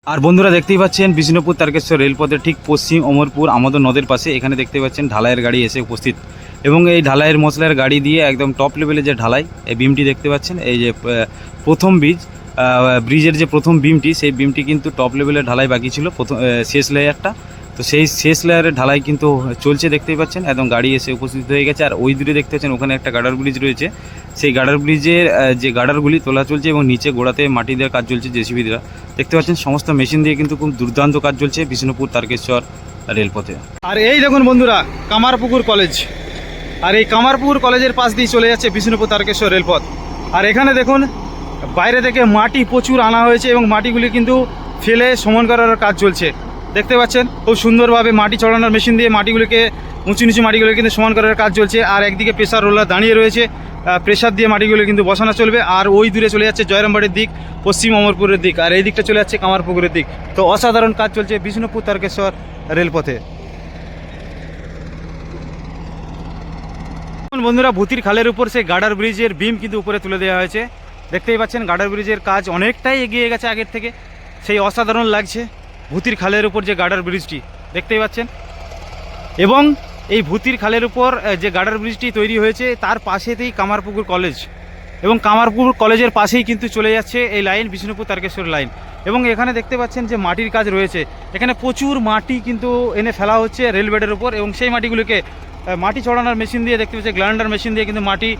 আর বন্ধুরা দেখতেই পাচ্ছেন বিষ্ণুপুর তারকেশ্বর রেলপথের ঠিক পশ্চিম অমরপুর আমাদের নদের পাশে এখানে দেখতে পাচ্ছেন ঢালাইয়ের গাড়ি এসে উপস্থিত এবং এই ঢালাইয়ের মশলার গাড়ি দিয়ে একদম টপ লেভেলে যে ঢালাই এই বিমটি দেখতে পাচ্ছেন এই যে প্রথম ব্রিজের যে প্রথম বিমটি সেই বিমটি কিন্তু টপ লেভেলের ঢালাই বাকি ছিল প্রথম শেষ লেয়ারটা। তো সেই শেষ লেয়ারের ঢালাই কিন্তু চলছে দেখতেই পাচ্ছেন, একদম গাড়ি এসে উপস্থিত হয়ে গেছে। আর ওই দূরে দেখতে পাচ্ছেন ওখানে একটা গার্ডার ব্রিজ রয়েছে, সেই গার্ডার ব্রিজের যে গার্ডারগুলি তোলা চলছে এবং নিচে গোড়াতে মাটি দেওয়ার কাজ চলছে জেসিবি দ্বারা। দেখতে পাচ্ছেন সমস্ত মেশিন দিয়ে কিন্তু খুব দুর্দান্ত কাজ চলছে বিষ্ণুপুর তারকেশ্বর রেলপথে। আর এই দেখুন বন্ধুরা কামারপুকুর কলেজ, আর এই কামারপুকুর কলেজের পাশ দিয়ে চলে যাচ্ছে বিষ্ণুপুর তারকেশ্বর রেলপথ। আর এখানে দেখুন বাইরে থেকে মাটি প্রচুর আনা হয়েছে এবং মাটিগুলি কিন্তু ফেলে সমান করার কাজ চলছে। দেখতে পাচ্ছেন খুব সুন্দরভাবে মাটি চড়ানোর মেশিন দিয়ে মাটিগুলিকে উঁচু নিচু মাটিগুলো কিন্তু সমান করার কাজ চলছে। আর একদিকে প্রেসার রোলার দাঁড়িয়ে রয়েছে, প্রেসার দিয়ে মাটিগুলো কিন্তু বসানো চলবে। আর ওই দূরে চলে যাচ্ছে জয়রামবাড়ির দিক, পশ্চিম অমরপুরের দিক, আর এই দিকটা চলে যাচ্ছে কামারপুকুরের দিক। তো অসাধারণ কাজ চলছে বিষ্ণুপুর তারকেশ্বর রেলপথে। বন্ধুরা ভূতির খালের উপর সেই গার্ডার ব্রিজের বিম কিন্তু উপরে তুলে দেওয়া হয়েছে। দেখতেই পাচ্ছেন গার্ডার ব্রিজের কাজ অনেকটাই এগিয়ে গেছে আগের থেকে, সেই অসাধারণ লাগছে ভূতির খালের উপর যে গার্ডার ব্রিজটি দেখতেই পাচ্ছেন। এবং এই ভূতির খালের উপর যে গার্ডার ব্রিজটি তৈরি হয়েছে তার পাশেতেই কামারপুকুর কলেজ, এবং কামারপুকুর কলেজের পাশেই কিন্তু চলে যাচ্ছে এই লাইন বিষ্ণুপুর তারকেশ্বর লাইন। এবং এখানে দেখতে পাচ্ছেন যে মাটির কাজ রয়েছে, এখানে প্রচুর মাটি কিন্তু এনে ফেলা হচ্ছে রেলবেডের উপর এবং সেই মাটিগুলিকে মাটি চড়ানোর মেশিন দিয়ে দেখতে পাচ্ছি গ্রাইন্ডার মেশিন দিয়ে কিন্তু মাটি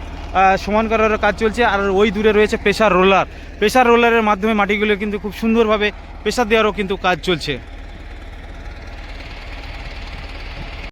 সমান করার কাজ চলছে। আর ওই দূরে রয়েছে প্রেসার রোলারের মাধ্যমে মাটিগুলো কিন্তু খুব সুন্দরভাবে প্রেসার দেওয়ারও কিন্তু কাজ চলছে।